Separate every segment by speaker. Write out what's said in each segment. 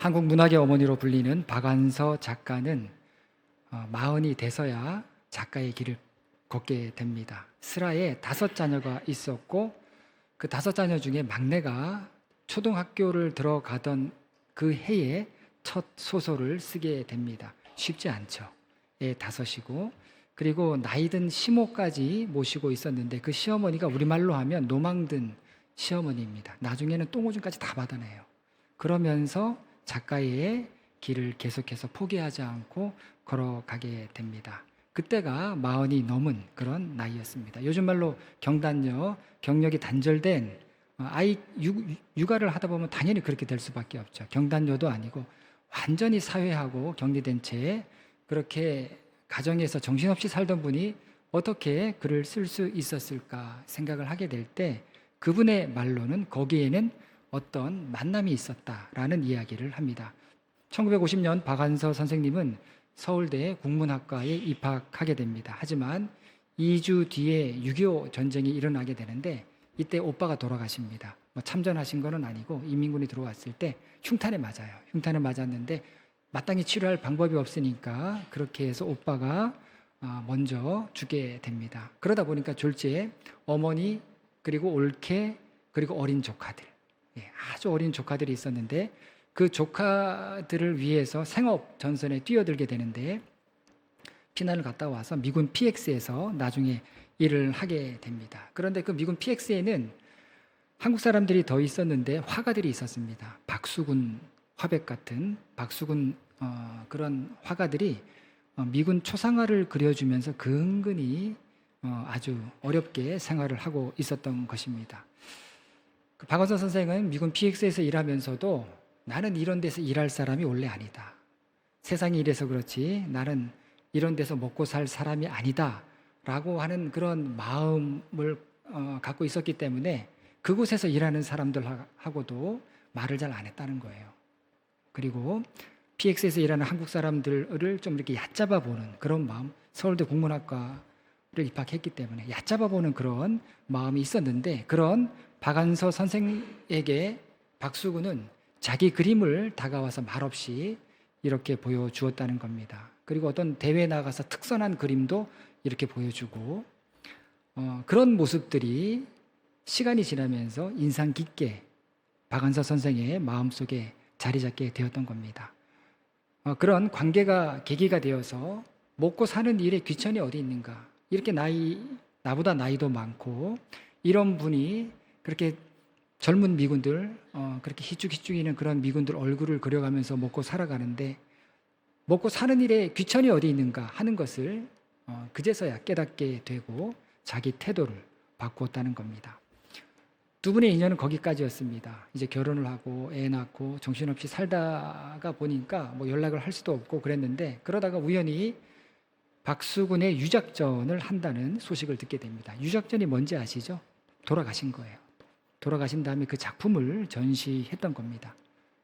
Speaker 1: 한국 문학의 어머니로 불리는 박완서 작가는 마흔이 돼서야 작가의 길을 걷게 됩니다. 슬하에 5자녀가 있었고 그 5자녀 중에 막내가 초등학교를 들어가던 그 해에 첫 소설을 쓰게 됩니다. 쉽지 않죠. 애 5이고 그리고 나이든 시모까지 모시고 있었는데 그 시어머니가 우리말로 하면 노망든 시어머니입니다. 나중에는 똥오줌까지 다 받아내요. 그러면서 작가의 길을 계속해서 포기하지 않고 걸어가게 됩니다. 그때가 40이 넘은 그런 나이였습니다. 요즘 말로 경단녀, 경력이 단절된 아이 육아를 하다 보면 당연히 그렇게 될 수밖에 없죠. 경단녀도 아니고 완전히 사회하고 격리된 채 그렇게 가정에서 정신없이 살던 분이 어떻게 글을 쓸 수 있었을까 생각을 하게 될 때 그분의 말로는 거기에는 어떤 만남이 있었다라는 이야기를 합니다. 1950년 박완서 선생님은 서울대 국문학과에 입학하게 됩니다. 하지만 2주 뒤에 6.25 전쟁이 일어나게 되는데 이때 오빠가 돌아가십니다. 참전하신 건 아니고 인민군이 들어왔을 때 흉탄에 맞아요. 흉탄에 맞았는데 마땅히 치료할 방법이 없으니까 그렇게 해서 오빠가 먼저 죽게 됩니다. 그러다 보니까 졸지에 어머니 그리고 올케 그리고 어린 조카들, 아주 어린 조카들이 있었는데 그 조카들을 위해서 생업 전선에 뛰어들게 되는데 피난을 갔다 와서 미군 PX에서 나중에 일을 하게 됩니다. 그런데 그 미군 PX에는 한국 사람들이 더 있었는데 화가들이 있었습니다. 박수근 화백 같은 박수근 그런 화가들이 미군 초상화를 그려주면서 근근히 아주 어렵게 생활을 하고 있었던 것입니다. 그 박완서 선생은 미군 PX에서 일하면서도 나는 이런 데서 일할 사람이 원래 아니다. 세상이 이래서 그렇지 나는 이런 데서 먹고 살 사람이 아니다 라고 하는 그런 마음을 갖고 있었기 때문에 그곳에서 일하는 사람들하고도 말을 잘 안 했다는 거예요. 그리고 PX에서 일하는 한국 사람들을 좀 이렇게 얕잡아 보는 그런 마음, 서울대 국문학과를 입학했기 때문에 얕잡아 보는 그런 마음이 있었는데 그런 박완서 선생에게 박수근은 자기 그림을 다가와서 말없이 이렇게 보여주었다는 겁니다. 그리고 어떤 대회에 나가서 특선한 그림도 이렇게 보여주고 그런 모습들이 시간이 지나면서 인상 깊게 박완서 선생의 마음속에 자리 잡게 되었던 겁니다. 그런 관계가 계기가 되어서 먹고 사는 일에 귀천이 어디 있는가, 이렇게 나보다 나이도 많고 이런 분이 그렇게 젊은 미군들 그렇게 희죽희죽이는 그런 미군들 얼굴을 그려가면서 먹고 살아가는데 먹고 사는 일에 귀천이 어디 있는가 하는 것을 그제서야 깨닫게 되고 자기 태도를 바꾸었다는 겁니다. 두 분의 인연은 거기까지였습니다. 이제 결혼을 하고 애 낳고 정신없이 살다가 보니까 뭐 연락을 할 수도 없고 그랬는데 그러다가 우연히 박수근의 유작전을 한다는 소식을 듣게 됩니다. 유작전이 뭔지 아시죠? 돌아가신 거예요. 돌아가신 다음에 그 작품을 전시했던 겁니다.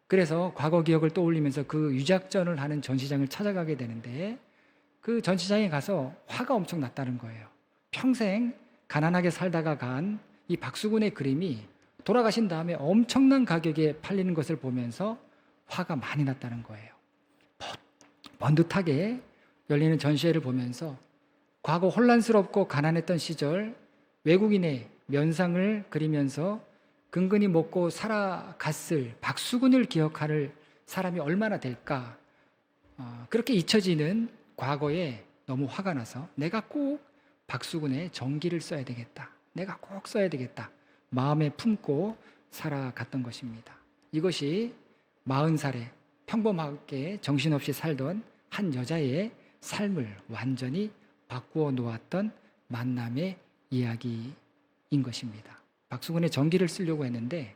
Speaker 1: 그래서 과거 기억을 떠올리면서 그 유작전을 하는 전시장을 찾아가게 되는데 그 전시장에 가서 화가 엄청 났다는 거예요. 평생 가난하게 살다가 간 이 박수근의 그림이 돌아가신 다음에 엄청난 가격에 팔리는 것을 보면서 화가 많이 났다는 거예요. 번듯하게 열리는 전시회를 보면서 과거 혼란스럽고 가난했던 시절 외국인의 면상을 그리면서 근근히 먹고 살아갔을 박수근을 기억할 사람이 얼마나 될까, 그렇게 잊혀지는 과거에 너무 화가 나서 내가 꼭 박수근의 전기를 써야 되겠다, 내가 꼭 써야 되겠다 마음에 품고 살아갔던 것입니다. 이것이 40살에 평범하게 정신없이 살던 한 여자의 삶을 완전히 바꾸어 놓았던 만남의 이야기인 것입니다. 박수근의 전기를 쓰려고 했는데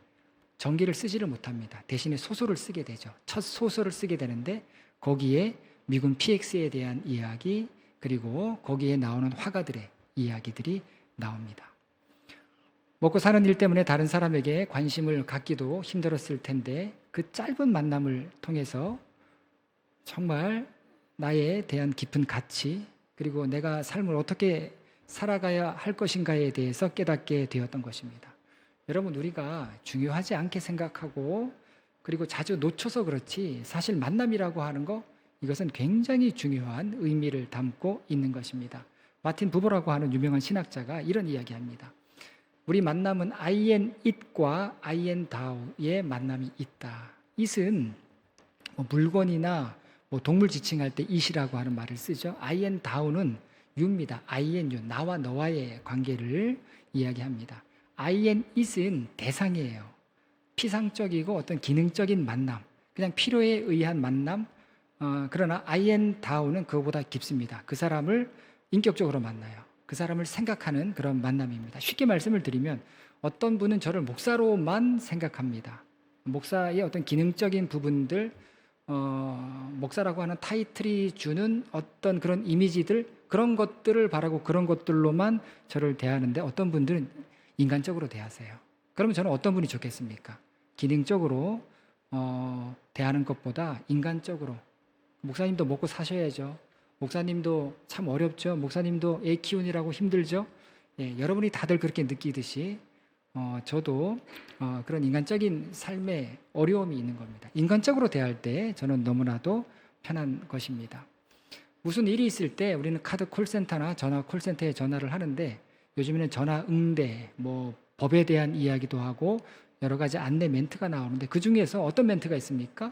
Speaker 1: 전기를 쓰지를 못합니다. 대신에 소설을 쓰게 되죠. 첫 소설을 쓰게 되는데 거기에 미군 PX에 대한 이야기 그리고 거기에 나오는 화가들의 이야기들이 나옵니다. 먹고 사는 일 때문에 다른 사람에게 관심을 갖기도 힘들었을 텐데 그 짧은 만남을 통해서 정말 나에 대한 깊은 가치 그리고 내가 삶을 어떻게 살아가야 할 것인가에 대해서 깨닫게 되었던 것입니다. 여러분, 우리가 중요하지 않게 생각하고 그리고 자주 놓쳐서 그렇지 사실 만남이라고 하는 거 이것은 굉장히 중요한 의미를 담고 있는 것입니다. 마틴 부버라고 하는 유명한 신학자가 이런 이야기합니다. 우리 만남은 I and it과 I and thou의 만남이 있다. it은 물건이나 동물 지칭할 때 it이라고 하는 말을 쓰죠. I and thou는 you입니다. I and you, 나와 너와의 관계를 이야기합니다. I and it은 대상이에요. 피상적이고 어떤 기능적인 만남, 그냥 필요에 의한 만남. 그러나 I and thou는 그거보다 깊습니다. 그 사람을 인격적으로 만나요. 그 사람을 생각하는 그런 만남입니다. 쉽게 말씀을 드리면 어떤 분은 저를 목사로만 생각합니다. 목사의 어떤 기능적인 부분들, 목사라고 하는 타이틀이 주는 어떤 그런 이미지들, 그런 것들을 바라고 그런 것들로만 저를 대하는데 어떤 분들은 인간적으로 대하세요. 그러면 저는 어떤 분이 좋겠습니까? 기능적으로 대하는 것보다 인간적으로. 목사님도 먹고 사셔야죠. 목사님도 참 어렵죠. 목사님도 애 키우느라고 힘들죠. 여러분이 다들 그렇게 느끼듯이 저도 그런 인간적인 삶에 어려움이 있는 겁니다. 인간적으로 대할 때 저는 너무나도 편한 것입니다. 무슨 일이 있을 때 우리는 카드 콜센터나 전화 콜센터에 전화를 하는데 요즘에는 전화 응대, 법에 대한 이야기도 하고 여러 가지 안내 멘트가 나오는데 그 중에서 어떤 멘트가 있습니까?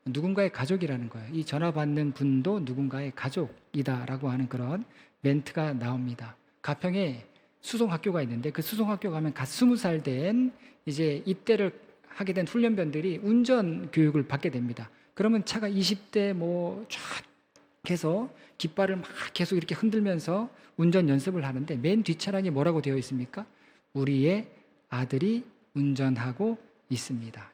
Speaker 1: 누군가의 가족이라는 거예요. 이 전화 받는 분도 누군가의 가족이다라고 하는 그런 멘트가 나옵니다. 가평에 수송학교가 있는데 그 수송학교 가면 갓 20살 된 이제 입대를 하게 된 훈련병들이 운전 교육을 받게 됩니다. 그러면 차가 20대 쫙 해서 깃발을 막 계속 이렇게 흔들면서 운전 연습을 하는데 맨 뒷차량에 뭐라고 되어 있습니까? 우리의 아들이 운전하고 있습니다.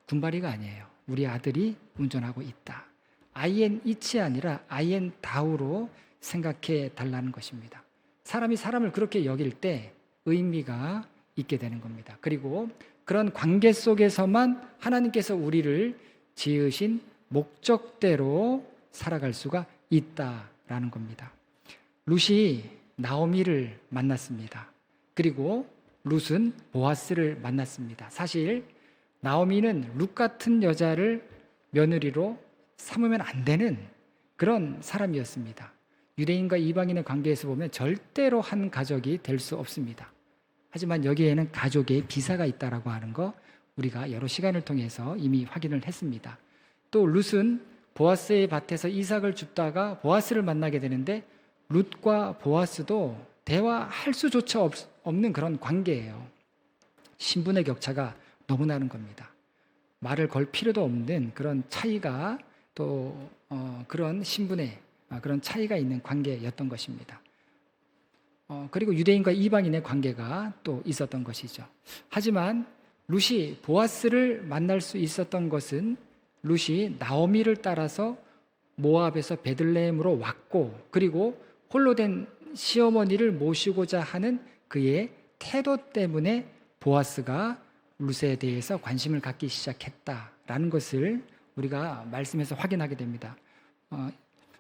Speaker 1: 군바리가 아니에요. 우리 아들이 운전하고 있다. I and it이 아니라 I and thou로 생각해 달라는 것입니다. 사람이 사람을 그렇게 여길 때 의미가 있게 되는 겁니다. 그리고 그런 관계 속에서만 하나님께서 우리를 지으신 목적대로 살아갈 수가 있다라는 겁니다. 룻이 나오미를 만났습니다. 그리고 룻은 보아스를 만났습니다. 사실 나오미는 룻 같은 여자를 며느리로 삼으면 안 되는 그런 사람이었습니다. 유대인과 이방인의 관계에서 보면 절대로 한 가족이 될 수 없습니다. 하지만 여기에는 가족의 비사가 있다라고 하는 거 우리가 여러 시간을 통해서 이미 확인을 했습니다. 또 룻은 보아스의 밭에서 이삭을 줍다가 보아스를 만나게 되는데 룻과 보아스도 대화할 수조차 없는 그런 관계예요. 신분의 격차가 너무 나는 겁니다. 말을 걸 필요도 없는 그런 차이가 또 그런 신분의 그런 차이가 있는 관계였던 것입니다. 그리고 유대인과 이방인의 관계가 또 있었던 것이죠. 하지만 룻이 보아스를 만날 수 있었던 것은 룻이 나오미를 따라서 모압에서 베들레헴으로 왔고 그리고 홀로 된 시어머니를 모시고자 하는 그의 태도 때문에 보아스가 룻에 대해서 관심을 갖기 시작했다라는 것을 우리가 말씀에서 확인하게 됩니다.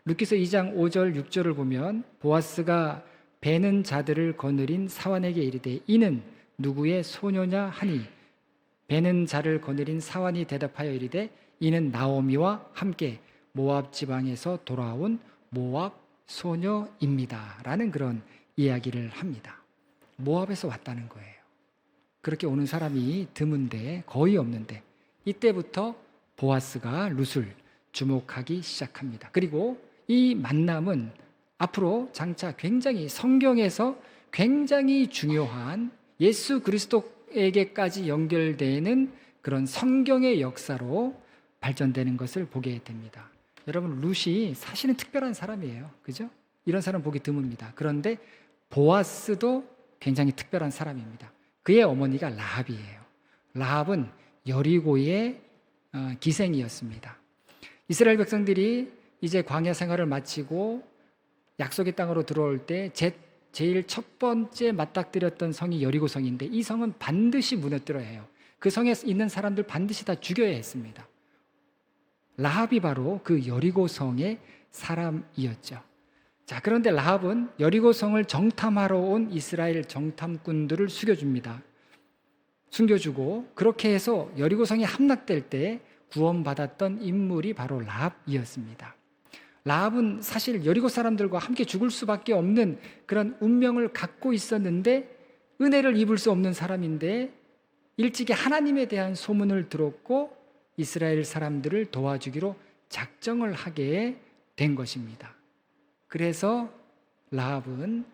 Speaker 1: 룻기서 2장 5절 6절을 보면 보아스가 베는 자들을 거느린 사환에게 이르되 이는 누구의 소녀냐 하니 베는 자를 거느린 사환이 대답하여 이르되 이는 나오미와 함께 모압 지방에서 돌아온 모압 소녀입니다 라는 그런 이야기를 합니다. 모압에서 왔다는 거예요. 그렇게 오는 사람이 드문데 거의 없는데 이때부터 보아스가 룻을 주목하기 시작합니다. 그리고 이 만남은 앞으로 장차 굉장히 성경에서 굉장히 중요한 예수 그리스도에게까지 연결되는 그런 성경의 역사로 발전되는 것을 보게 됩니다. 여러분 룻이 사실은 특별한 사람이에요. 그죠? 이런 사람 보기 드뭅니다. 그런데 보아스도 굉장히 특별한 사람입니다. 그의 어머니가 라합이에요. 라합은 여리고의 기생이었습니다. 이스라엘 백성들이 이제 광야 생활을 마치고 약속의 땅으로 들어올 때 제일 첫 번째 맞닥뜨렸던 성이 여리고성인데 이 성은 반드시 무너뜨려야 해요. 그 성에 있는 사람들 반드시 다 죽여야 했습니다. 라합이 바로 그 여리고성의 사람이었죠. 자, 그런데 라합은 여리고성을 정탐하러 온 이스라엘 정탐꾼들을 숨겨주고 그렇게 해서 여리고성이 함락될 때 구원받았던 인물이 바로 라합이었습니다. 라합은 사실 여리고 사람들과 함께 죽을 수밖에 없는 그런 운명을 갖고 있었는데 은혜를 입을 수 없는 사람인데 일찍이 하나님에 대한 소문을 들었고 이스라엘 사람들을 도와주기로 작정을 하게 된 것입니다. 그래서 라합은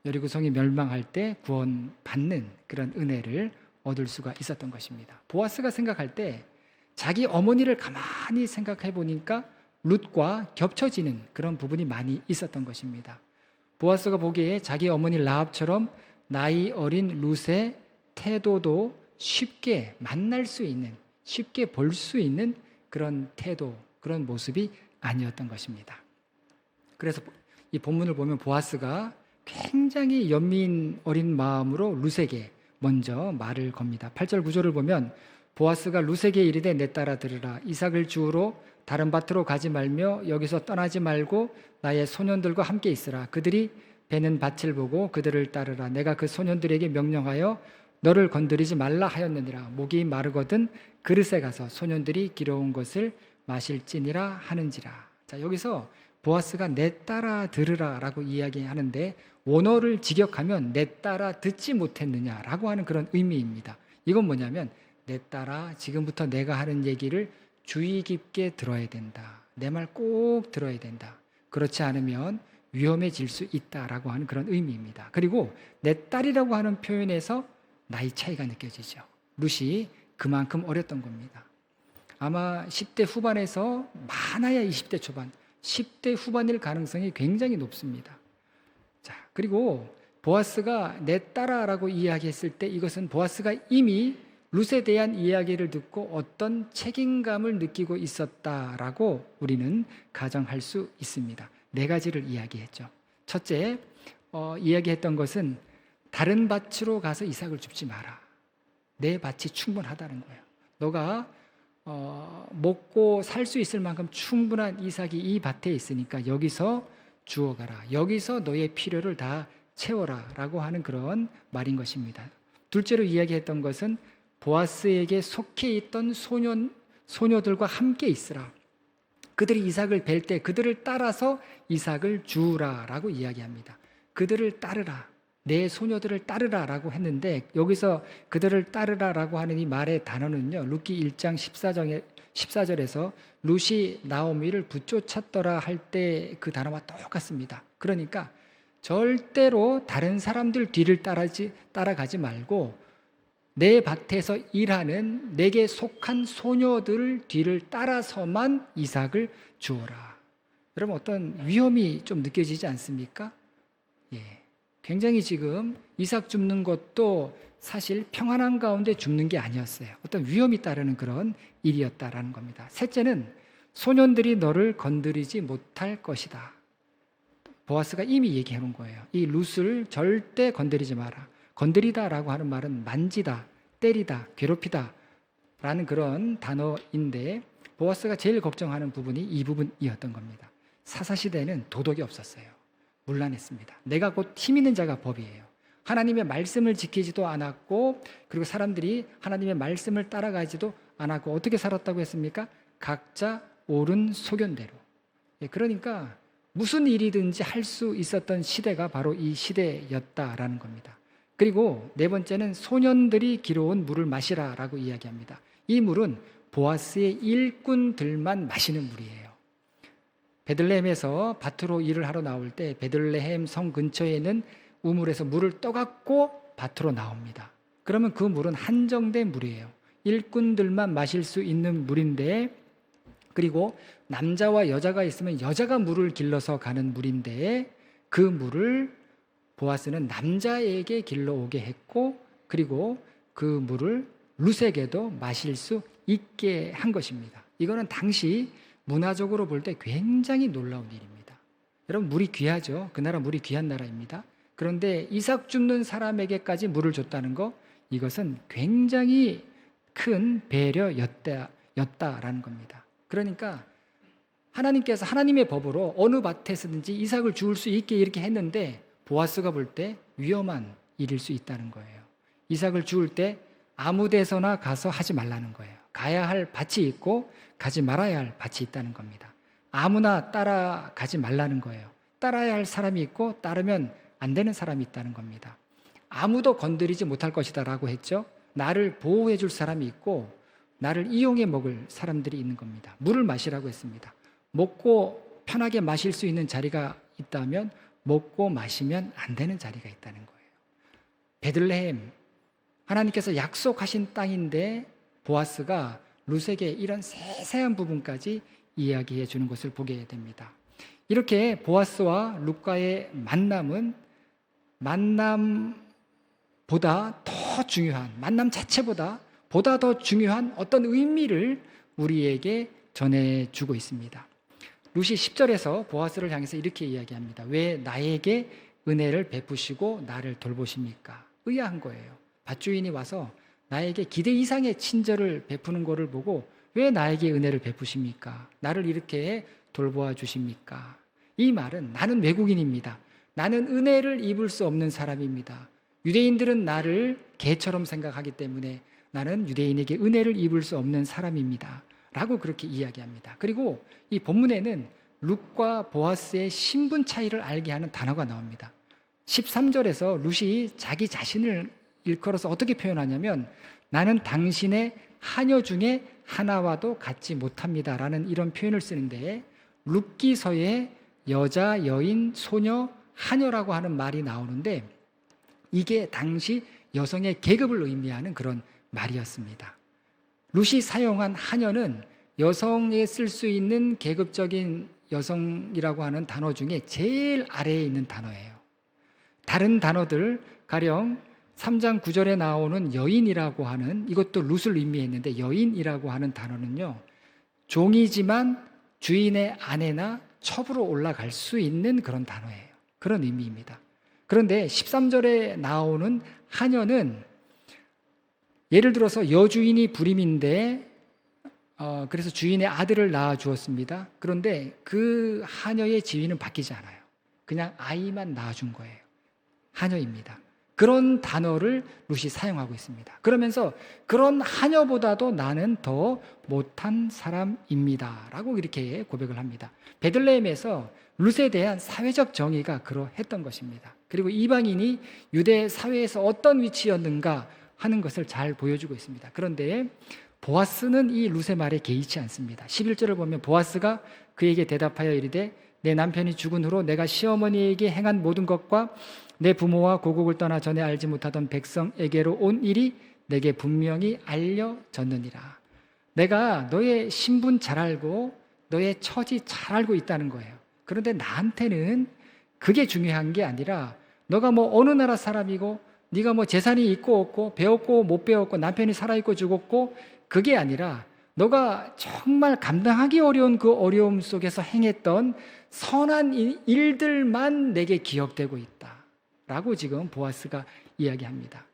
Speaker 1: 여리고성이 멸망할 때 구원받는 그런 은혜를 얻을 수가 있었던 것입니다. 보아스가 생각할 때 자기 어머니를 가만히 생각해 보니까 룻과 겹쳐지는 그런 부분이 많이 있었던 것입니다. 보아스가 보기에 자기 어머니 라합처럼 나이 어린 룻의 태도도 쉽게 만날 수 있는, 쉽게 볼 수 있는 그런 태도, 그런 모습이 아니었던 것입니다. 그래서 이 본문을 보면 보아스가 굉장히 연민 어린 마음으로 룻에게 먼저 말을 겁니다. 8절 9절을 보면 보아스가 룻에게 이르되 내 딸아 들으라. 이삭을 주우러 다른 밭으로 가지 말며 여기서 떠나지 말고 나의 소년들과 함께 있으라. 그들이 베는 밭을 보고 그들을 따르라. 내가 그 소년들에게 명령하여 너를 건드리지 말라 하였느니라. 목이 마르거든 그릇에 가서 소년들이 기러운 것을 마실지니라 하는지라. 자, 여기서 보아스가 내 딸아 들으라 라고 이야기하는데 원어를 직역하면 내 딸아 듣지 못했느냐라고 하는 그런 의미입니다. 이건 뭐냐면 내 딸아 지금부터 내가 하는 얘기를 주의 깊게 들어야 된다. 내 말 꼭 들어야 된다. 그렇지 않으면 위험해질 수 있다라고 하는 그런 의미입니다. 그리고 내 딸이라고 하는 표현에서 나이 차이가 느껴지죠. 룻이 그만큼 어렸던 겁니다. 아마 10대 후반에서 많아야 20대 초반, 10대 후반일 가능성이 굉장히 높습니다. 자, 그리고 보아스가 내 딸아라고 이야기했을 때 이것은 보아스가 이미 룻에 대한 이야기를 듣고 어떤 책임감을 느끼고 있었다라고 우리는 가정할 수 있습니다. 네 가지를 이야기했죠. 첫째, 이야기했던 것은 다른 밭으로 가서 이삭을 줍지 마라. 내 밭이 충분하다는 거예요. 너가 먹고 살 수 있을 만큼 충분한 이삭이 이 밭에 있으니까 여기서 주워가라. 여기서 너의 필요를 다 채워라 라고 하는 그런 말인 것입니다. 둘째로 이야기했던 것은 보아스에게 속해 있던 소녀들과 함께 있으라. 그들이 이삭을 벨 때 그들을 따라서 이삭을 주우라 라고 이야기합니다. 그들을 따르라. 내 소녀들을 따르라 라고 했는데 여기서 그들을 따르라 라고 하는 이 말의 단어는요, 룻기 1장 14절에서 룻이 나오미를 붙쫓았더라 할 때 그 단어와 똑같습니다. 그러니까 절대로 다른 사람들 뒤를 따라가지 말고 내 밭에서 일하는 내게 속한 소녀들 뒤를 따라서만 이삭을 주어라. 여러분 어떤 위험이 좀 느껴지지 않습니까? 예. 굉장히 지금 이삭 줍는 것도 사실 평안한 가운데 줍는 게 아니었어요. 어떤 위험이 따르는 그런 일이었다라는 겁니다. 셋째는 소년들이 너를 건드리지 못할 것이다. 보아스가 이미 얘기해 놓은 거예요. 이 룻을 절대 건드리지 마라. 건드리다라고 하는 말은 만지다, 때리다, 괴롭히다 라는 그런 단어인데 보아스가 제일 걱정하는 부분이 이 부분이었던 겁니다. 사사시대에는 도덕이 없었어요. 문란했습니다. 내가 곧 힘 있는 자가 법이에요. 하나님의 말씀을 지키지도 않았고 그리고 사람들이 하나님의 말씀을 따라가지도 않았고 어떻게 살았다고 했습니까? 각자 옳은 소견대로. 그러니까 무슨 일이든지 할 수 있었던 시대가 바로 이 시대였다라는 겁니다. 그리고 네 번째는 소년들이 길어온 물을 마시라라고 이야기합니다. 이 물은 보아스의 일꾼들만 마시는 물이에요. 베들레헴에서 밭으로 일을 하러 나올 때 베들레헴 성 근처에 있는 우물에서 물을 떠갖고 밭으로 나옵니다. 그러면 그 물은 한정된 물이에요. 일꾼들만 마실 수 있는 물인데 그리고 남자와 여자가 있으면 여자가 물을 길러서 가는 물인데 그 물을 보아스는 남자에게 길러오게 했고 그리고 그 물을 룻에게도 마실 수 있게 한 것입니다. 이거는 당시 문화적으로 볼 때 굉장히 놀라운 일입니다. 여러분 물이 귀하죠. 그 나라 물이 귀한 나라입니다. 그런데 이삭 줍는 사람에게까지 물을 줬다는 거 이것은 굉장히 큰 배려였다라는 겁니다. 그러니까 하나님께서 하나님의 법으로 어느 밭에서든지 이삭을 주울 수 있게 이렇게 했는데 보아스가 볼 때 위험한 일일 수 있다는 거예요. 이삭을 주울 때 아무 데서나 가서 하지 말라는 거예요. 가야 할 밭이 있고 가지 말아야 할 밭이 있다는 겁니다. 아무나 따라가지 말라는 거예요. 따라야 할 사람이 있고 따르면 안 되는 사람이 있다는 겁니다. 아무도 건드리지 못할 것이다 라고 했죠. 나를 보호해 줄 사람이 있고 나를 이용해 먹을 사람들이 있는 겁니다. 물을 마시라고 했습니다. 먹고 편하게 마실 수 있는 자리가 있다면 먹고 마시면 안 되는 자리가 있다는 거예요. 베들레헴, 하나님께서 약속하신 땅인데 보아스가 룻에게 이런 세세한 부분까지 이야기해 주는 것을 보게 됩니다. 이렇게 보아스와 룻과의 만남은 만남보다 더 중요한, 만남 자체보다 보다 더 중요한 어떤 의미를 우리에게 전해주고 있습니다. 룻이 10절에서 보아스를 향해서 이렇게 이야기합니다. 왜 나에게 은혜를 베푸시고 나를 돌보십니까? 의아한 거예요. 밭주인이 와서 나에게 기대 이상의 친절을 베푸는 것을 보고 왜 나에게 은혜를 베푸십니까? 나를 이렇게 돌보아 주십니까? 이 말은 나는 외국인입니다. 나는 은혜를 입을 수 없는 사람입니다. 유대인들은 나를 개처럼 생각하기 때문에 나는 유대인에게 은혜를 입을 수 없는 사람입니다. 라고 그렇게 이야기합니다. 그리고 이 본문에는 룻과 보아스의 신분 차이를 알게 하는 단어가 나옵니다. 13절에서 룻이 자기 자신을 일컬어서 어떻게 표현하냐면 나는 당신의 하녀 중에 하나와도 같지 못합니다 라는 이런 표현을 쓰는데 룻기서에 여자, 여인, 소녀, 하녀라고 하는 말이 나오는데 이게 당시 여성의 계급을 의미하는 그런 말이었습니다. 룻이 사용한 하녀는 여성에 쓸 수 있는 계급적인 여성이라고 하는 단어 중에 제일 아래에 있는 단어예요. 다른 단어들 가령 3장 9절에 나오는 여인이라고 하는 이것도 룻을 의미했는데 여인이라고 하는 단어는요. 종이지만 주인의 아내나 첩으로 올라갈 수 있는 그런 단어예요. 그런 의미입니다. 그런데 13절에 나오는 하녀는 예를 들어서 여주인이 불임인데 그래서 주인의 아들을 낳아 주었습니다. 그런데 그 하녀의 지위는 바뀌지 않아요. 그냥 아이만 낳아준 거예요. 하녀입니다. 그런 단어를 룻이 사용하고 있습니다. 그러면서 그런 하녀보다도 나는 더 못한 사람입니다 라고 이렇게 고백을 합니다. 베들레헴에서 룻에 대한 사회적 정의가 그러했던 것입니다. 그리고 이방인이 유대 사회에서 어떤 위치였는가 하는 것을 잘 보여주고 있습니다. 그런데 보아스는 이 룻의 말에 개의치 않습니다. 11절을 보면 보아스가 그에게 대답하여 이르되 내 남편이 죽은 후로 내가 시어머니에게 행한 모든 것과 내 부모와 고국을 떠나 전에 알지 못하던 백성에게로 온 일이 내게 분명히 알려졌느니라. 내가 너의 신분 잘 알고 너의 처지 잘 알고 있다는 거예요. 그런데 나한테는 그게 중요한 게 아니라 너가 뭐 어느 나라 사람이고 네가 뭐 재산이 있고 없고 배웠고 못 배웠고 남편이 살아있고 죽었고 그게 아니라 너가 정말 감당하기 어려운 그 어려움 속에서 행했던 선한 일들만 내게 기억되고 있다 라고 지금 보아스가 이야기합니다.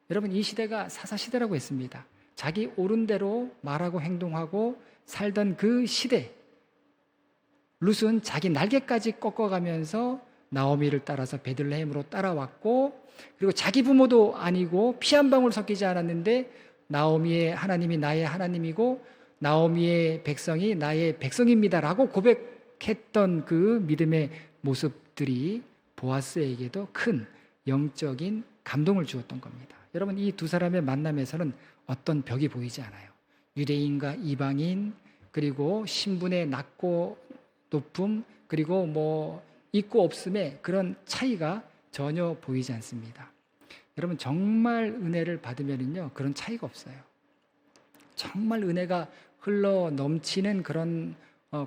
Speaker 1: 여러분 이 시대가 사사시대라고 했습니다. 자기 옳은 대로 말하고 행동하고 살던 그 시대 룻은 자기 날개까지 꺾어가면서 나오미를 따라서 베들레헴으로 따라왔고 그리고 자기 부모도 아니고 피 한 방울 섞이지 않았는데 나오미의 하나님이 나의 하나님이고 나오미의 백성이 나의 백성입니다라고 고백했던 그 믿음의 모습들이 보아스에게도 큰 영적인 감동을 주었던 겁니다. 여러분 이 두 사람의 만남에서는 어떤 벽이 보이지 않아요. 유대인과 이방인 그리고 신분의 낮고 높음 그리고 뭐 있고 없음의 그런 차이가 전혀 보이지 않습니다. 여러분 정말 은혜를 받으면은요 그런 차이가 없어요. 정말 은혜가 흘러 넘치는 그런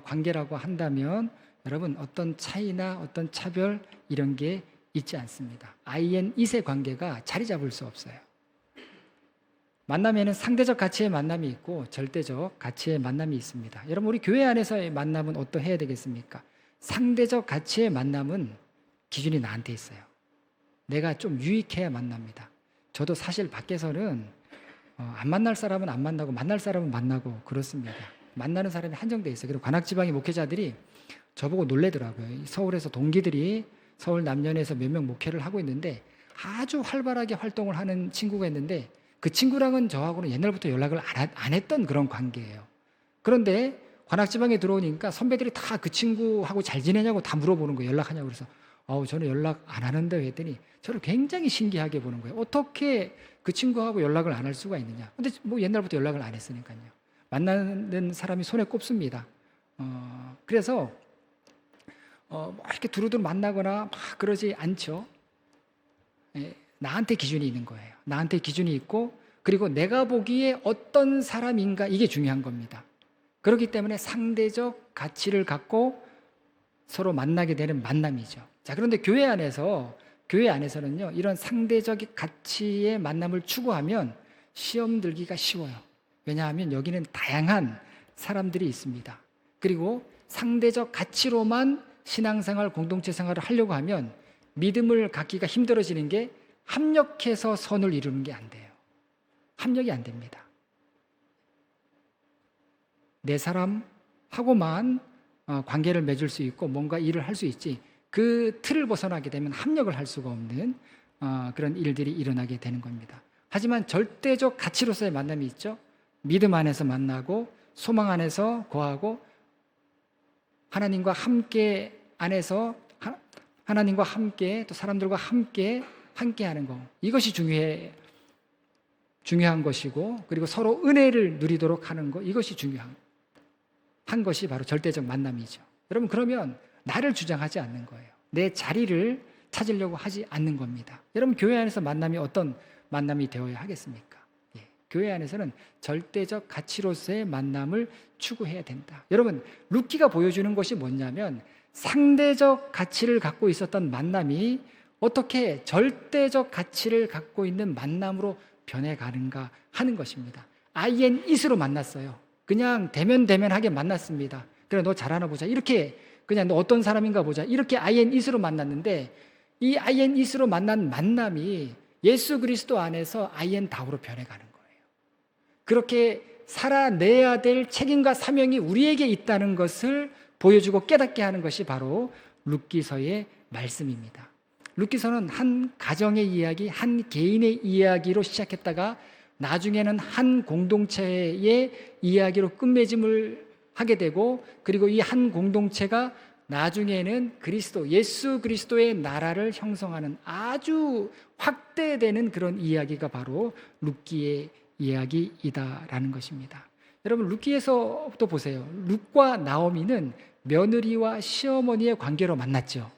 Speaker 1: 관계라고 한다면 여러분 어떤 차이나 어떤 차별 이런 게 있지 않습니다. IN2세 관계가 자리 잡을 수 없어요. 만남에는 상대적 가치의 만남이 있고 절대적 가치의 만남이 있습니다. 여러분 우리 교회 안에서의 만남은 어떠해야 되겠습니까? 상대적 가치의 만남은 기준이 나한테 있어요. 내가 좀 유익해야 만납니다. 저도 사실 밖에서는 안 만날 사람은 안 만나고 만날 사람은 만나고 그렇습니다. 만나는 사람이 한정돼 있어요. 그리고 관악지방의 목회자들이 저보고 놀래더라고요. 서울에서 동기들이 서울 남년에서 몇 명 목회를 하고 있는데 아주 활발하게 활동을 하는 친구가 있는데 그 친구랑은 저하고는 옛날부터 연락을 안 했던 그런 관계예요. 그런데 관악지방에 들어오니까 선배들이 다 그 친구하고 잘 지내냐고 다 물어보는 거예요. 연락하냐고. 그래서 저는 연락 안 하는데 했더니 저를 굉장히 신기하게 보는 거예요. 어떻게 그 친구하고 연락을 안 할 수가 있느냐. 근데 뭐 옛날부터 연락을 안 했으니까요. 만나는 사람이 손에 꼽습니다. 그래서 이렇게 두루두루 만나거나 막 그러지 않죠. 나한테 기준이 있는 거예요. 나한테 기준이 있고, 그리고 내가 보기에 어떤 사람인가, 이게 중요한 겁니다. 그렇기 때문에 상대적 가치를 갖고 서로 만나게 되는 만남이죠. 자, 그런데 교회 안에서는요, 이런 상대적 가치의 만남을 추구하면 시험 들기가 쉬워요. 왜냐하면 여기는 다양한 사람들이 있습니다. 그리고 상대적 가치로만 신앙생활, 공동체 생활을 하려고 하면 믿음을 갖기가 힘들어지는 게, 합력해서 선을 이루는 게 안 돼요. 합력이 안 됩니다. 네 사람하고만 관계를 맺을 수 있고 뭔가 일을 할 수 있지, 그 틀을 벗어나게 되면 합력을 할 수가 없는 그런 일들이 일어나게 되는 겁니다. 하지만 절대적 가치로서의 만남이 있죠. 믿음 안에서 만나고 소망 안에서 거하고 하나님과 함께 안에서 하나님과 함께 또 사람들과 함께하는 것, 이것이 중요한 것이고, 그리고 서로 은혜를 누리도록 하는 것, 이것이 중요한 것이 바로 절대적 만남이죠. 여러분, 그러면 나를 주장하지 않는 거예요. 내 자리를 찾으려고 하지 않는 겁니다. 여러분, 교회 안에서 만남이 어떤 만남이 되어야 하겠습니까? 교회 안에서는 절대적 가치로서의 만남을 추구해야 된다. 여러분, 룻기가 보여주는 것이 뭐냐면 상대적 가치를 갖고 있었던 만남이 어떻게 절대적 가치를 갖고 있는 만남으로 변해가는가 하는 것입니다. INit으로 만났어요. 그냥 대면하게 만났습니다. 그래, 너 잘하나 보자. 이렇게 그냥 너 어떤 사람인가 보자. 이렇게 INit으로 만났는데, 이 INit으로 만난 만남이 예수 그리스도 안에서 IN다우로 변해가는 거예요. 그렇게 살아내야 될 책임과 사명이 우리에게 있다는 것을 보여주고 깨닫게 하는 것이 바로 룻기서의 말씀입니다. 룻기서는 한 가정의 이야기, 한 개인의 이야기로 시작했다가 나중에는 한 공동체의 이야기로 끝맺음을 하게 되고, 그리고 이 한 공동체가 나중에는 예수 그리스도의 나라를 형성하는 아주 확대되는 그런 이야기가 바로 룻기의 이야기이다라는 것입니다. 여러분, 룻기에서 또 보세요. 룻과 나오미는 며느리와 시어머니의 관계로 만났죠.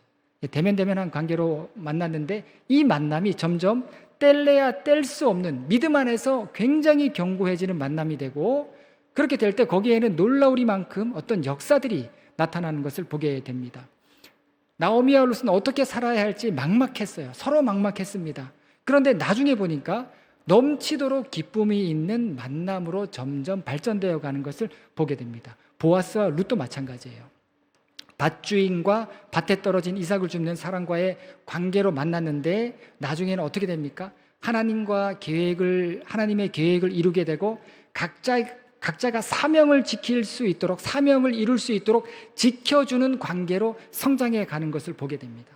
Speaker 1: 대면한 관계로 만났는데, 이 만남이 점점 뗄래야 뗄 수 없는 믿음 안에서 굉장히 견고해지는 만남이 되고, 그렇게 될 때 거기에는 놀라우리만큼 어떤 역사들이 나타나는 것을 보게 됩니다. 나오미와 룻은 어떻게 살아야 할지 막막했어요. 서로 막막했습니다. 그런데 나중에 보니까 넘치도록 기쁨이 있는 만남으로 점점 발전되어 가는 것을 보게 됩니다. 보아스와 룻도 마찬가지예요. 밭주인과 밭에 떨어진 이삭을 줍는 사람과의 관계로 만났는데, 나중에는 어떻게 됩니까? 하나님의 계획을 이루게 되고, 각자가 사명을 이룰 수 있도록 지켜주는 관계로 성장해 가는 것을 보게 됩니다.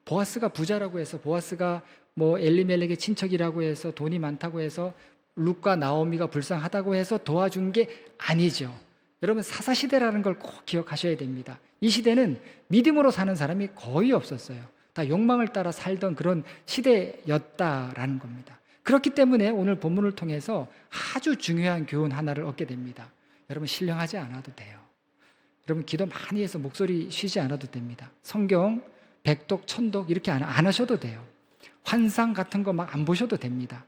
Speaker 1: 보아스가 부자라고 해서, 보아스가 엘리멜렉의 친척이라고 해서, 돈이 많다고 해서, 룻과 나오미가 불쌍하다고 해서 도와준 게 아니죠. 여러분, 사사시대라는 걸 꼭 기억하셔야 됩니다. 이 시대는 믿음으로 사는 사람이 거의 없었어요. 다 욕망을 따라 살던 그런 시대였다라는 겁니다. 그렇기 때문에 오늘 본문을 통해서 아주 중요한 교훈 하나를 얻게 됩니다. 여러분, 신령하지 않아도 돼요. 여러분, 기도 많이 해서 목소리 쉬지 않아도 됩니다. 성경 100독, 1000독 이렇게 안 하셔도 돼요. 환상 같은 거 막 안 보셔도 됩니다.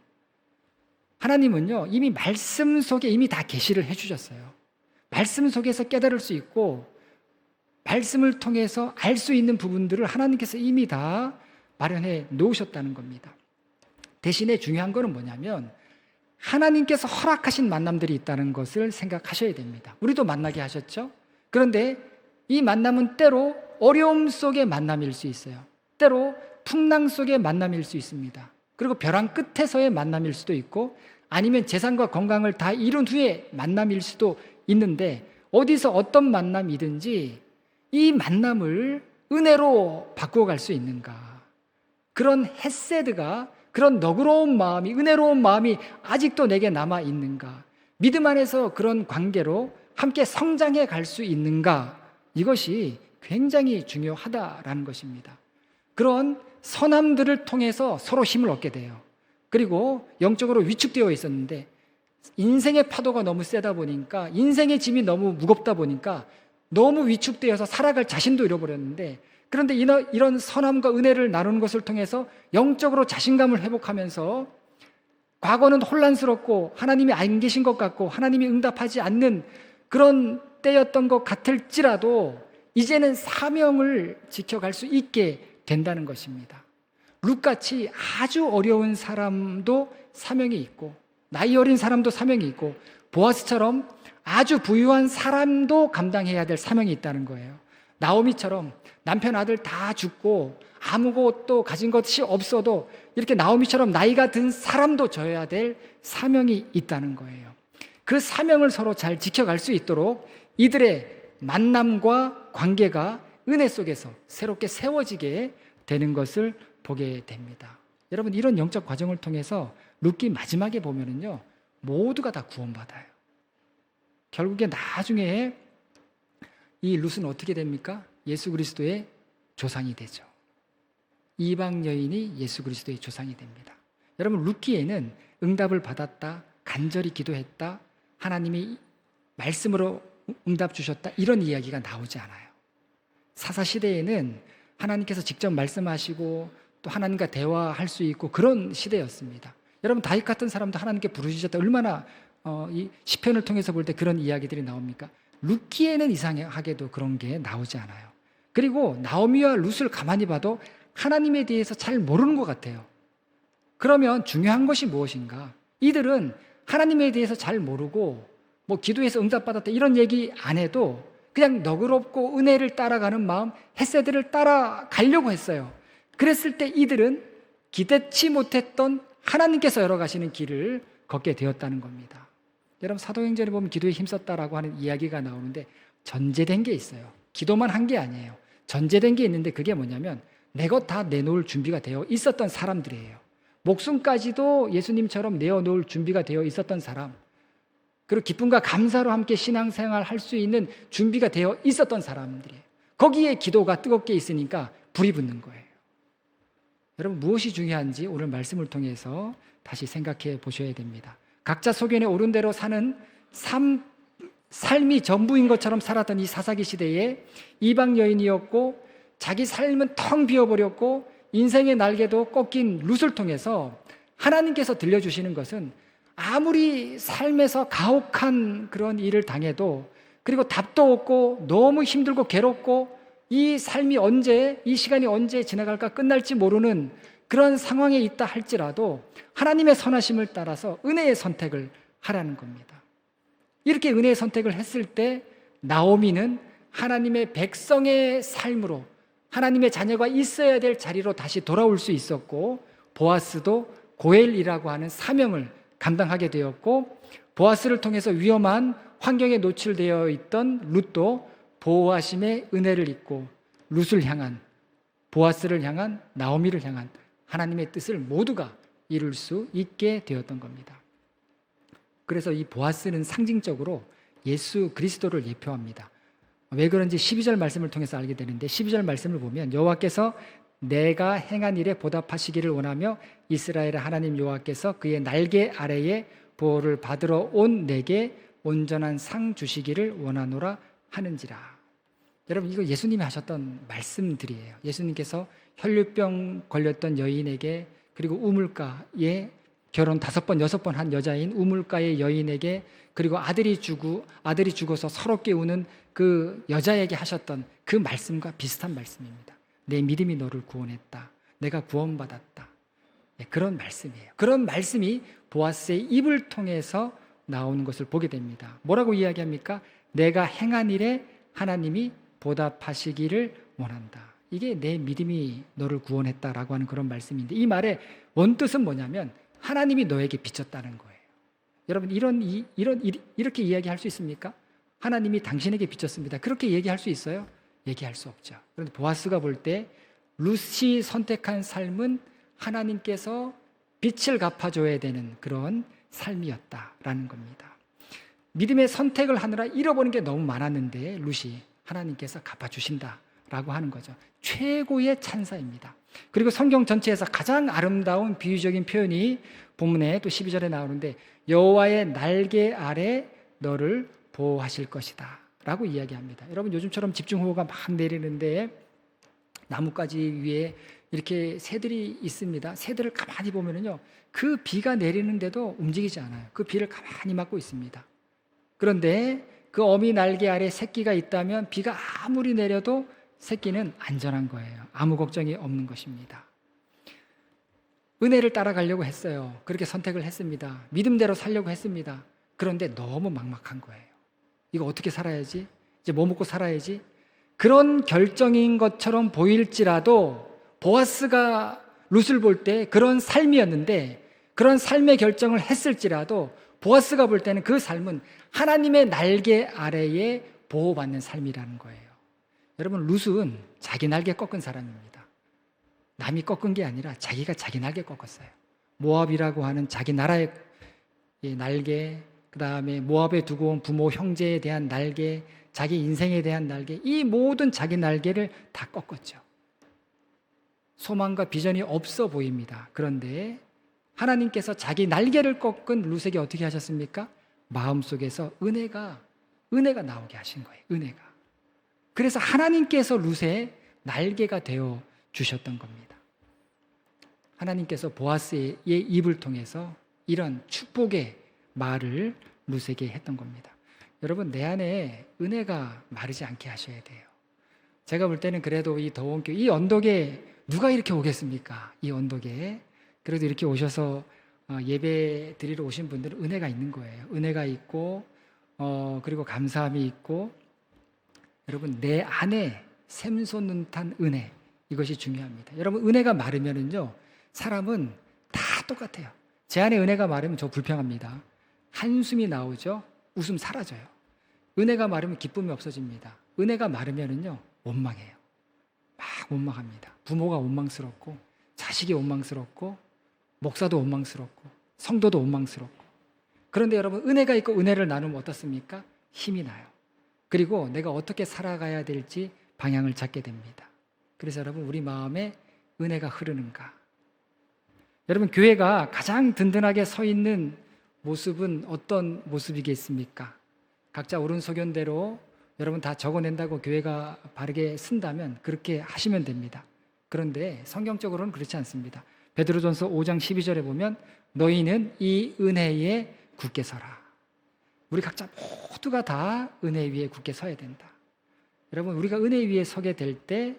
Speaker 1: 하나님은요, 이미 말씀 속에 이미 다 계시를 해주셨어요. 말씀 속에서 깨달을 수 있고, 말씀을 통해서 알 수 있는 부분들을 하나님께서 이미 다 마련해 놓으셨다는 겁니다. 대신에 중요한 거는 뭐냐면, 하나님께서 허락하신 만남들이 있다는 것을 생각하셔야 됩니다. 우리도 만나게 하셨죠? 그런데 이 만남은 때로 어려움 속의 만남일 수 있어요. 때로 풍랑 속의 만남일 수 있습니다. 그리고 벼랑 끝에서의 만남일 수도 있고, 아니면 재산과 건강을 다 이룬 후에 만남일 수도 있는데, 어디서 어떤 만남이든지 이 만남을 은혜로 바꾸어 갈 수 있는가, 그런 헤세드가 그런 너그러운 마음이, 은혜로운 마음이 아직도 내게 남아 있는가? 믿음 안에서 그런 관계로 함께 성장해 갈 수 있는가? 이것이 굉장히 중요하다라는 것입니다. 그런 선함들을 통해서 서로 힘을 얻게 돼요. 그리고 영적으로 위축되어 있었는데 인생의 파도가 너무 세다 보니까, 인생의 짐이 너무 무겁다 보니까 너무 위축되어서 살아갈 자신도 잃어버렸는데, 그런데 이런 선함과 은혜를 나누는 것을 통해서 영적으로 자신감을 회복하면서 과거는 혼란스럽고 하나님이 안 계신 것 같고 하나님이 응답하지 않는 그런 때였던 것 같을지라도 이제는 사명을 지켜갈 수 있게 된다는 것입니다. 룻같이 아주 어려운 사람도 사명이 있고, 나이 어린 사람도 사명이 있고, 보아스처럼 아주 부유한 사람도 감당해야 될 사명이 있다는 거예요. 나오미처럼 남편 아들 다 죽고 아무것도 가진 것이 없어도 이렇게 나오미처럼 나이가 든 사람도 져야 될 사명이 있다는 거예요. 그 사명을 서로 잘 지켜갈 수 있도록 이들의 만남과 관계가 은혜 속에서 새롭게 세워지게 되는 것을 보게 됩니다. 여러분, 이런 영적 과정을 통해서 룻기 마지막에 보면은요, 모두가 다 구원받아요. 결국에 나중에 이 룻은 어떻게 됩니까? 예수 그리스도의 조상이 되죠. 이방 여인이 예수 그리스도의 조상이 됩니다. 여러분, 룻기에는 응답을 받았다, 간절히 기도했다, 하나님이 말씀으로 응답 주셨다, 이런 이야기가 나오지 않아요. 사사시대에는 하나님께서 직접 말씀하시고 또 하나님과 대화할 수 있고 그런 시대였습니다. 여러분, 다윗 같은 사람도 하나님께 부르시셨다, 얼마나 이 시편을 통해서 볼 때 그런 이야기들이 나옵니까? 룻기에는 이상하게도 그런 게 나오지 않아요. 그리고 나오미와 룻을 가만히 봐도 하나님에 대해서 잘 모르는 것 같아요. 그러면 중요한 것이 무엇인가? 이들은 하나님에 대해서 잘 모르고 뭐 기도해서 응답받았다 이런 얘기 안 해도 그냥 너그럽고 은혜를 따라가는 마음, 헤세드를 따라가려고 했어요. 그랬을 때 이들은 기대치 못했던 하나님께서 열어가시는 길을 걷게 되었다는 겁니다. 여러분, 사도행전에 보면 기도에 힘썼다라고 하는 이야기가 나오는데 전제된 게 있어요. 기도만 한 게 아니에요. 전제된 게 있는데 그게 뭐냐면 내 것 다 내놓을 준비가 되어 있었던 사람들이에요. 목숨까지도 예수님처럼 내어놓을 준비가 되어 있었던 사람, 그리고 기쁨과 감사로 함께 신앙생활 할 수 있는 준비가 되어 있었던 사람들이에요. 거기에 기도가 뜨겁게 있으니까 불이 붙는 거예요. 여러분, 무엇이 중요한지 오늘 말씀을 통해서 다시 생각해 보셔야 됩니다. 각자 소견에 오른 대로 사는 삶이 전부인 것처럼 살았던 이 사사기 시대에 이방 여인이었고 자기 삶은 텅 비어버렸고 인생의 날개도 꺾인 룻을 통해서 하나님께서 들려주시는 것은 아무리 삶에서 가혹한 그런 일을 당해도, 그리고 답도 없고 너무 힘들고 괴롭고 이 삶이 언제, 이 시간이 언제 지나갈까 끝날지 모르는 그런 상황에 있다 할지라도 하나님의 선하심을 따라서 은혜의 선택을 하라는 겁니다. 이렇게 은혜의 선택을 했을 때 나오미는 하나님의 백성의 삶으로 하나님의 자녀가 있어야 될 자리로 다시 돌아올 수 있었고, 보아스도 고엘이라고 하는 사명을 감당하게 되었고, 보아스를 통해서 위험한 환경에 노출되어 있던 룻도 보호하심의 은혜를 입고 룻을 향한, 보아스를 향한, 나오미를 향한 하나님의 뜻을 모두가 이룰 수 있게 되었던 겁니다. 그래서 이 보아스는 상징적으로 예수 그리스도를 예표합니다. 왜 그런지 12절 말씀을 통해서 알게 되는데, 12절 말씀을 보면 여호와께서 내가 행한 일에 보답하시기를 원하며 이스라엘의 하나님 여호와께서 그의 날개 아래에 보호를 받으러 온 내게 온전한 상 주시기를 원하노라 하는지라. 여러분, 이거 예수님이 하셨던 말씀들이에요. 예수님께서 혈류병 걸렸던 여인에게, 그리고 우물가에 결혼 5번, 6번 한 여자인 우물가의 여인에게, 그리고 아들이 죽어서 서럽게 우는 그 여자에게 하셨던 그 말씀과 비슷한 말씀입니다. 내 믿음이 너를 구원했다. 내가 구원받았다. 그런 말씀이에요. 그런 말씀이 보아스의 입을 통해서 나오는 것을 보게 됩니다. 뭐라고 이야기합니까? 내가 행한 일에 하나님이 보답하시기를 원한다. 이게 내 믿음이 너를 구원했다라고 하는 그런 말씀인데, 이 말의 원뜻은 뭐냐면 하나님이 너에게 비쳤다는 거예요. 여러분, 이렇게 이야기할 수 있습니까? 하나님이 당신에게 비쳤습니다. 그렇게 얘기할 수 있어요? 얘기할 수 없죠. 그런데 보아스가 볼 때 룻이 선택한 삶은 하나님께서 빚을 갚아줘야 되는 그런 삶이었다라는 겁니다. 믿음의 선택을 하느라 잃어버린 게 너무 많았는데 룻이 하나님께서 갚아주신다라고 하는 거죠. 최고의 찬사입니다. 그리고 성경 전체에서 가장 아름다운 비유적인 표현이 본문에 또 12절에 나오는데 여호와의 날개 아래 너를 보호하실 것이다 라고 이야기합니다. 여러분 요즘처럼 집중호우가 막 내리는데 나뭇가지 위에 이렇게 새들이 있습니다. 새들을 가만히 보면은요, 그 비가 내리는데도 움직이지 않아요. 그 비를 가만히 맞고 있습니다. 그런데 그 어미 날개 아래 새끼가 있다면 비가 아무리 내려도 새끼는 안전한 거예요. 아무 걱정이 없는 것입니다. 은혜를 따라가려고 했어요. 그렇게 선택을 했습니다. 믿음대로 살려고 했습니다. 그런데 너무 막막한 거예요. 이거 어떻게 살아야지? 이제 뭐 먹고 살아야지? 그런 결정인 것처럼 보일지라도 보아스가 룻을 볼 때 그런 삶이었는데 그런 삶의 결정을 했을지라도 보아스가 볼 때는 그 삶은 하나님의 날개 아래에 보호받는 삶이라는 거예요. 여러분 룻은 자기 날개 꺾은 사람입니다. 남이 꺾은 게 아니라 자기가 자기 날개 꺾었어요. 모압이라고 하는 자기 나라의 날개, 그 다음에 모압에 두고 온 부모 형제에 대한 날개, 자기 인생에 대한 날개, 이 모든 자기 날개를 다 꺾었죠. 소망과 비전이 없어 보입니다. 그런데 하나님께서 자기 날개를 꺾은 룻에게 어떻게 하셨습니까? 마음속에서 은혜가 나오게 하신 거예요. 은혜가. 그래서 하나님께서 룻의 날개가 되어 주셨던 겁니다. 하나님께서 보아스의 입을 통해서 이런 축복의 말을 룻에게 했던 겁니다. 여러분 내 안에 은혜가 마르지 않게 하셔야 돼요. 제가 볼 때는 그래도 이 더운 교회, 이 언덕에 누가 이렇게 오겠습니까? 이 언덕에. 그래도 이렇게 오셔서 예배 드리러 오신 분들은 은혜가 있는 거예요. 은혜가 있고 그리고 감사함이 있고 여러분 내 안에 샘솟는 듯한 은혜, 이것이 중요합니다. 여러분 은혜가 마르면은요 사람은 다 똑같아요. 제 안에 은혜가 마르면 저 불평합니다. 한숨이 나오죠. 웃음 사라져요. 은혜가 마르면 기쁨이 없어집니다. 은혜가 마르면은요 원망해요. 막 원망합니다. 부모가 원망스럽고 자식이 원망스럽고 목사도 원망스럽고 성도도 원망스럽고. 그런데 여러분 은혜가 있고 은혜를 나누면 어떻습니까? 힘이 나요. 그리고 내가 어떻게 살아가야 될지 방향을 잡게 됩니다. 그래서 여러분 우리 마음에 은혜가 흐르는가? 여러분 교회가 가장 든든하게 서 있는 모습은 어떤 모습이겠습니까? 각자 옳은 소견대로 여러분 다 적어낸다고 교회가 바르게 쓴다면 그렇게 하시면 됩니다. 그런데 성경적으로는 그렇지 않습니다. 베드로전서 5장 12절에 보면 너희는 이 은혜에 굳게 서라. 우리 각자 모두가 다 은혜 위에 굳게 서야 된다. 여러분 우리가 은혜 위에 서게 될 때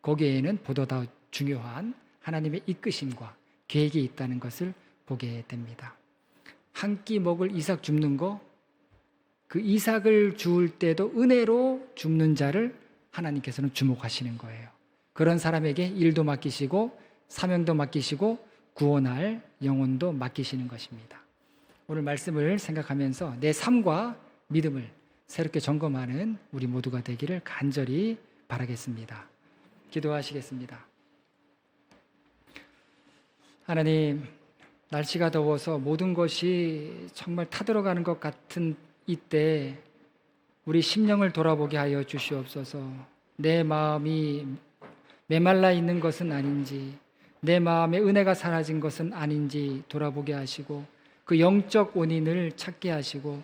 Speaker 1: 거기에는 보다 중요한 하나님의 이끄심과 계획이 있다는 것을 보게 됩니다. 한 끼 먹을 이삭 줍는 거, 그 이삭을 주울 때도 은혜로 줍는 자를 하나님께서는 주목하시는 거예요. 그런 사람에게 일도 맡기시고 사명도 맡기시고 구원할 영혼도 맡기시는 것입니다. 오늘 말씀을 생각하면서 내 삶과 믿음을 새롭게 점검하는 우리 모두가 되기를 간절히 바라겠습니다. 기도하시겠습니다. 하나님, 날씨가 더워서 모든 것이 정말 타들어가는 것 같은 이때 우리 심령을 돌아보게 하여 주시옵소서. 내 마음이 메말라 있는 것은 아닌지, 내 마음에 은혜가 사라진 것은 아닌지 돌아보게 하시고 그 영적 원인을 찾게 하시고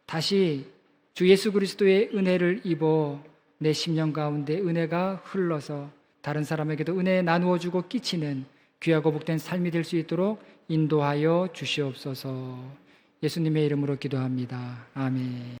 Speaker 1: 다시 주 예수 그리스도의 은혜를 입어 내 심령 가운데 은혜가 흘러서 다른 사람에게도 은혜 나누어 주고 끼치는 귀하고 복된 삶이 될 수 있도록 인도하여 주시옵소서. 예수님의 이름으로 기도합니다. 아멘.